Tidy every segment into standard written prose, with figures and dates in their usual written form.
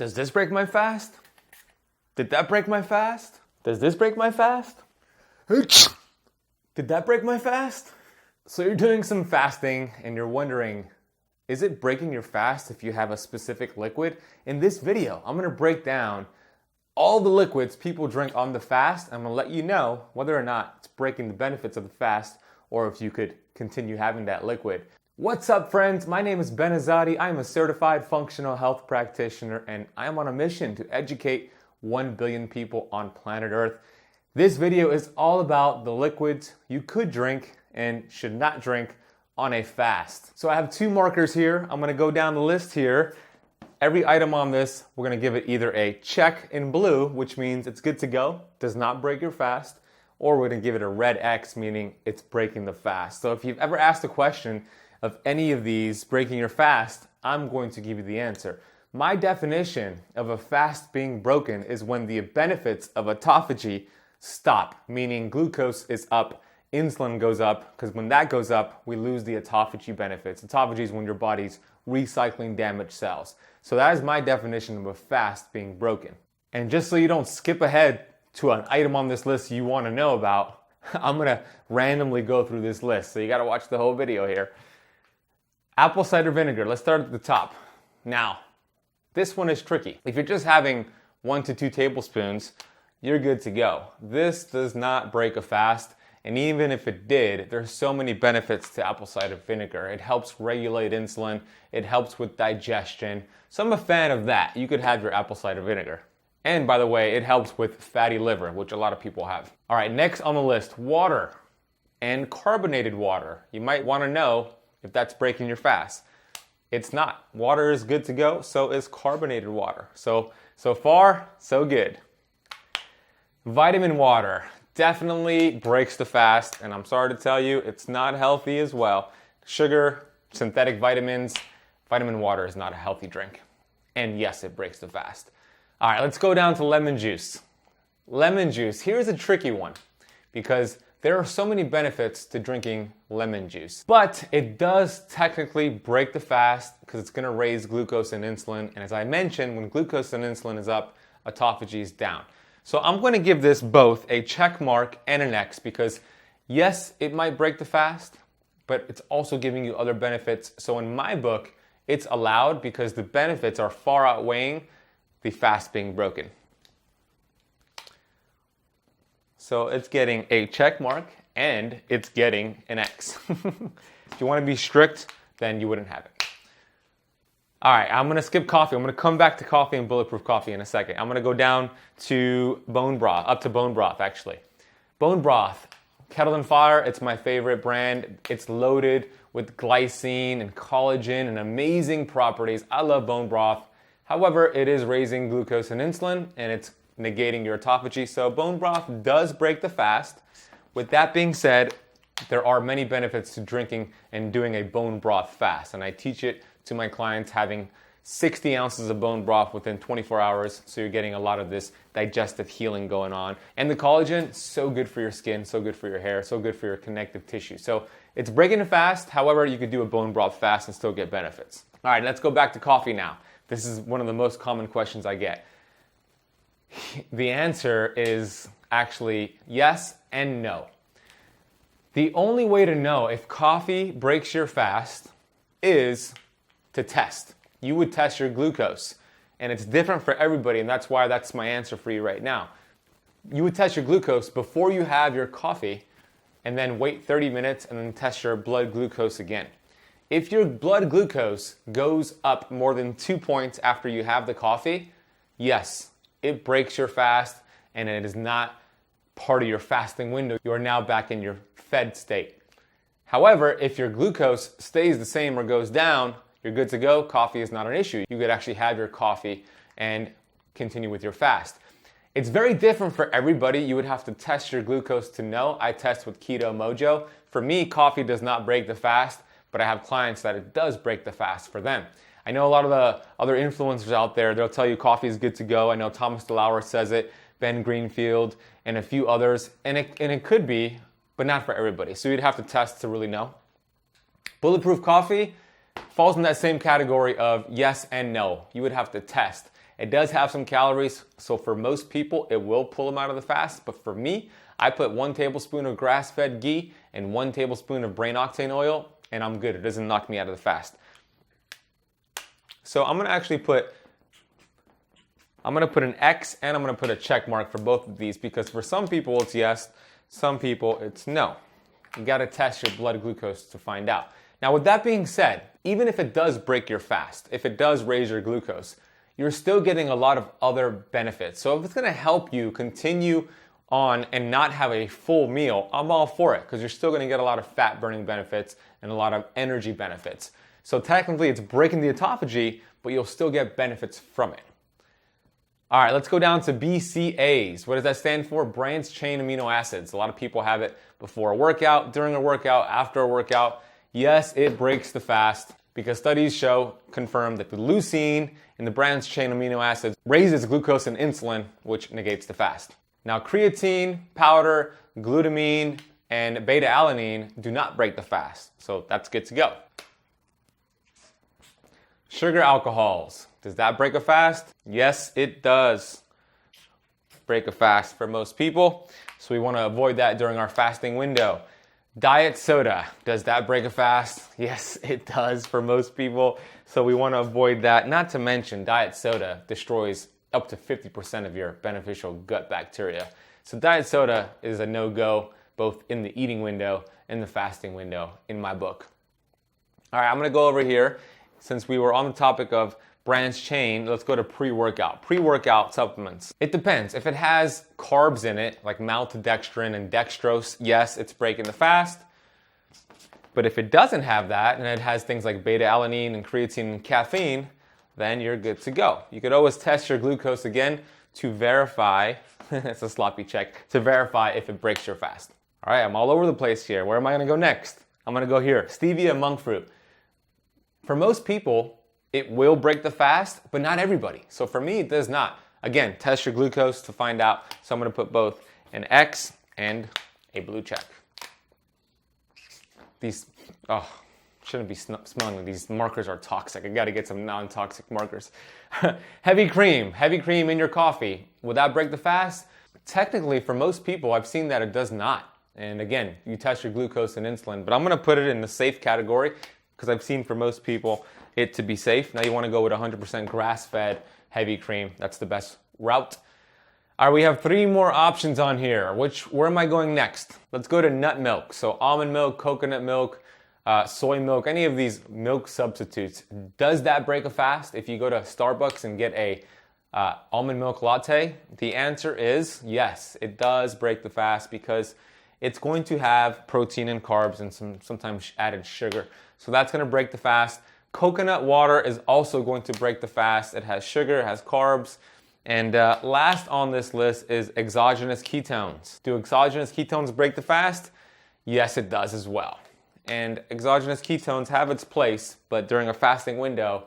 Does this break my fast? Did that break my fast? Does this break my fast? Did that break my fast? So you're doing some fasting and you're wondering, is it breaking your fast if you have a specific liquid? In this video, I'm gonna break down all the liquids people drink on the fast. I'm gonna let you know whether or not it's breaking the benefits of the fast or if you could continue having that liquid. What's up, friends? My name is Ben Azadi. I'm a certified functional health practitioner and I'm on a mission to educate 1 billion people on planet Earth. This video is all about the liquids you could drink and should not drink on a fast. So I have two markers here. I'm gonna go down the list here. Every item on this, we're gonna give it either a check in blue, which means it's good to go, does not break your fast, or we're gonna give it a red X, meaning it's breaking the fast. So if you've ever asked a question of any of these breaking your fast, I'm going to give you the answer. My definition of a fast being broken is when the benefits of autophagy stop, meaning glucose is up, insulin goes up, because when that goes up, we lose the autophagy benefits. Autophagy is when your body's recycling damaged cells. So that is my definition of a fast being broken. And just so you don't skip ahead to an item on this list you want to know about, I'm gonna randomly go through this list. So you gotta watch the whole video here. Apple cider vinegar, let's start at the top. Now, this one is tricky. If you're just having 1 to 2 tablespoons, you're good to go. This does not break a fast. And even if it did, there's so many benefits to apple cider vinegar. It helps regulate insulin. It helps with digestion. So I'm a fan of that. You could have your apple cider vinegar. And by the way, it helps with fatty liver, which a lot of people have. All right, next on the list, water and carbonated water. You might want to know if that's breaking your fast. It's not. Water is good to go, so is carbonated water. So far, so good. Vitamin water definitely breaks the fast, and I'm sorry to tell you, it's not healthy as well. Sugar, synthetic vitamins, vitamin water is not a healthy drink. And yes, it breaks the fast. All right, let's go down to lemon juice. Lemon juice, here's a tricky one because there are so many benefits to drinking lemon juice, but it does technically break the fast because it's gonna raise glucose and insulin. And as I mentioned, when glucose and insulin is up, autophagy is down. So I'm going to give this both a check mark and an X because yes, it might break the fast, but it's also giving you other benefits. So in my book, it's allowed because the benefits are far outweighing the fast being broken. So it's getting a check mark and it's getting an X. If you want to be strict, then you wouldn't have it. All right, I'm gonna skip coffee. I'm gonna come back to coffee and Bulletproof Coffee in a second. I'm gonna go down to bone broth, up to bone broth actually. Bone broth, Kettle and Fire, it's my favorite brand. It's loaded with glycine and collagen and amazing properties. I love bone broth. However, it is raising glucose and insulin and it's negating your autophagy. So bone broth does break the fast. With that being said, there are many benefits to drinking and doing a bone broth fast. And I teach it to my clients having 60 ounces of bone broth within 24 hours. So you're getting a lot of this digestive healing going on. And the collagen, so good for your skin, so good for your hair, so good for your connective tissue. So it's breaking a fast. However, you could do a bone broth fast and still get benefits. All right, let's go back to coffee now. This is one of the most common questions I get. The answer is actually yes and no. The only way to know if coffee breaks your fast is to test. You would test your glucose, and it's different for everybody, and that's why that's my answer for you right now. You would test your glucose before you have your coffee, and then wait 30 minutes and then test your blood glucose again. If your blood glucose goes up more than 2 points after you have the coffee, yes, it breaks your fast, and it is not part of your fasting window. You are now back in your fed state. However, if your glucose stays the same or goes down, you're good to go. Coffee is not an issue. You could actually have your coffee and continue with your fast. It's very different for everybody. You would have to test your glucose to know. I test with Keto Mojo. For me, coffee does not break the fast, but I have clients that it does break the fast for them. I know a lot of the other influencers out there, they'll tell you coffee is good to go. I know Thomas Delauer says it, Ben Greenfield, and a few others. And it could be, but not for everybody. So you'd have to test to really know. Bulletproof Coffee falls in that same category of yes and no. You would have to test. It does have some calories, so for most people, it will pull them out of the fast. But for me, I put 1 tablespoon of grass-fed ghee and 1 tablespoon of brain octane oil, and I'm good. It doesn't knock me out of the fast. So I'm gonna put an X and I'm gonna put a check mark for both of these, because for some people it's yes, some people it's no. You gotta test your blood glucose to find out. Now with that being said, even if it does break your fast, if it does raise your glucose, you're still getting a lot of other benefits. So if it's gonna help you continue on and not have a full meal, I'm all for it, because you're still gonna get a lot of fat burning benefits and a lot of energy benefits. So technically it's breaking the autophagy, but you'll still get benefits from it. All right, let's go down to BCAA'S. What does that stand for? Branched chain amino acids. A lot of people have it before a workout, during a workout, after a workout. Yes, it breaks the fast, because studies confirm that the leucine in the branched chain amino acids raises glucose and insulin, which negates the fast. Now, creatine, powder, glutamine, and beta-alanine do not break the fast, so that's good to go. Sugar alcohols. Does that break a fast? Yes, it does break a fast for most people, so we want to avoid that during our fasting window. Diet soda. Does that break a fast? Yes, it does for most people, so we want to avoid that. Not to mention, diet soda destroys up to 50% of your beneficial gut bacteria. So diet soda is a no-go, both in the eating window and the fasting window in my book. All right, I'm going to go over here. Since we were on the topic of branched chain, let's go to pre-workout. Pre-workout supplements. It depends. If it has carbs in it, like maltodextrin and dextrose, yes, it's breaking the fast. But if it doesn't have that, and it has things like beta-alanine and creatine and caffeine, then you're good to go. You could always test your glucose again to verify, it's a sloppy check, to verify if it breaks your fast. All right, I'm all over the place here. Where am I gonna go next? I'm gonna go here. Stevia monk fruit. For most people, it will break the fast, but not everybody. So for me, it does not. Again, test your glucose to find out. So I'm gonna put both an X and a blue check. These, shouldn't be smelling. These markers are toxic. I gotta get some non-toxic markers. Heavy cream in your coffee. Will that break the fast? Technically, for most people, I've seen that it does not. And again, you test your glucose and insulin, but I'm gonna put it in the safe category, because I've seen for most people it to be safe. Now you want to go with 100% grass-fed heavy cream. That's the best route. All right, we have 3 more options on here. Where am I going next? Let's go to nut milk. So almond milk, coconut milk, soy milk, any of these milk substitutes. Does that break a fast? If you go to Starbucks and get a almond milk latte, the answer is yes, it does break the fast, because it's going to have protein and carbs and sometimes added sugar. So that's going to break the fast. Coconut water is also going to break the fast. It has sugar, it has carbs. And last on this list is exogenous ketones. Do exogenous ketones break the fast? Yes, it does as well. And exogenous ketones have its place, but during a fasting window,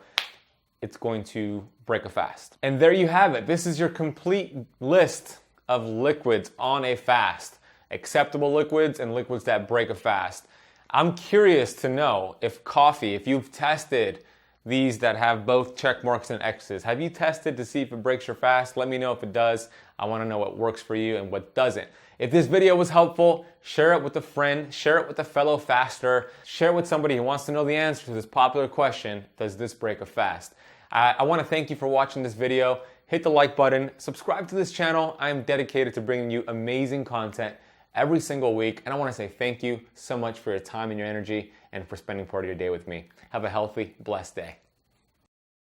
it's going to break a fast. And there you have it. This is your complete list of liquids on a fast. Acceptable liquids and liquids that break a fast. I'm curious to know if you've tested these that have both check marks and X's. Have you tested to see if it breaks your fast? Let me know if it does. I want to know what works for you and what doesn't. If this video was helpful, share it with a friend, share it with a fellow faster, share it with somebody who wants to know the answer to this popular question, does this break a fast? I want to thank you for watching this video. Hit the like button, subscribe to this channel. I am dedicated to bringing you amazing content every single week, and I want to say thank you so much for your time and your energy and for spending part of your day with me. Have a healthy, blessed day.